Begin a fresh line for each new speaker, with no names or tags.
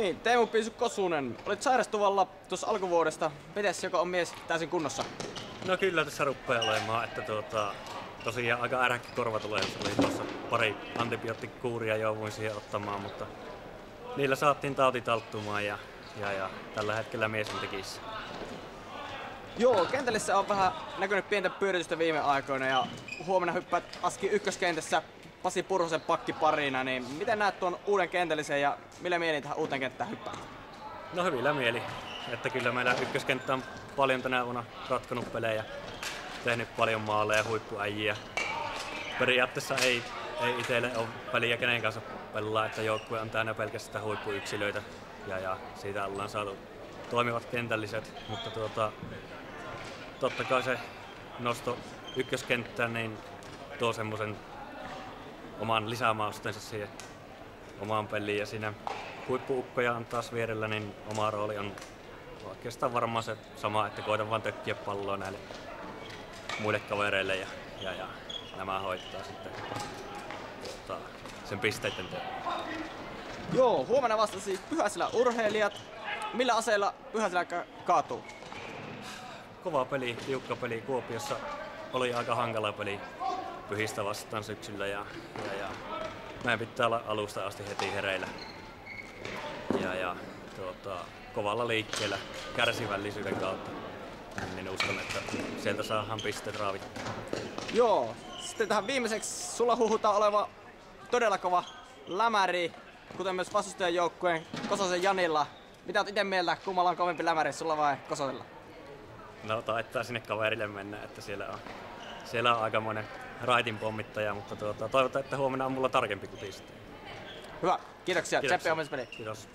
Niin, Teemu Piisu Kosunen, olit sairastuvalla tuossa alkuvuodesta. Mites, joko on mies täysin kunnossa?
No kyllä tässä rupeaa olemaan, että tosiaan aika äräkki korvatulehdus oli tuossa pari antibioottikuuria jouduin siihen ottamaan, mutta niillä saatiin tauti talttumaan ja tällä hetkellä mies on tekissä.
Joo, kentälissä on vähän näkynyt pientä pyöritystä viime aikoina ja huomenna hyppäät Aski ykköskentässä Pasi Purhosen pakkiparina, niin miten näet tuon uuden kentällisen ja millä mielin tähän uuteen kenttään hyppäät?
No hyvillä mieli, että kyllä meillä ykköskenttä on paljon tänä vuonna ratkonut pelejä, tehnyt paljon maaleja ja huippuäjiä. Periaatteessa ei itselle ole väliä kenen kanssa pelaa, että joukkue on täynnä pelkästään huippuyksilöitä ja siitä ollaan saatu toimivat kentälliset, mutta totta kai se nosto ykköskenttään niin tuo semmoisen oman lisämausteensa siihen omaan peliin ja siinä huippuukkoja on taas vierellä, niin oma rooli on oikeastaan varmaan se sama, että koitan vaan tökkiä palloa näille muille kavereille ja nämä hoitaa sitten sen pisteiden teon.
Joo, huomenna vastasi Pyhäselän urheilijat. Millä aseella Pyhäselä kaatuu?
Kova peli, tiukka peli. Kuopiossa oli aika hankala peli Pyhistä vastaan syksyllä ja meidän pitää olla alusta asti heti hereillä. Kovalla liikkeellä kärsivällisyyden kautta. Niin uskon, että sieltä saadaan pisteet raavittua.
Joo, sitten tähän viimeiseksi sulla huhutaan oleva todella kova lämäri, kuten myös vastustajan joukkueen Kososen Janilla. Mitä oot ite mieltä, kummalla on kovempi lämäri, sulla vai Kososella?
No taittaa sinne kaverille mennä, että siellä on aikamoinen raitin pommittaja, mutta toivotaan, että huomenna on mulla tarkempi kuti sitten.
Hyvä, kiitoksia. Tseppi
Kiitos.
peli.
Kiitos.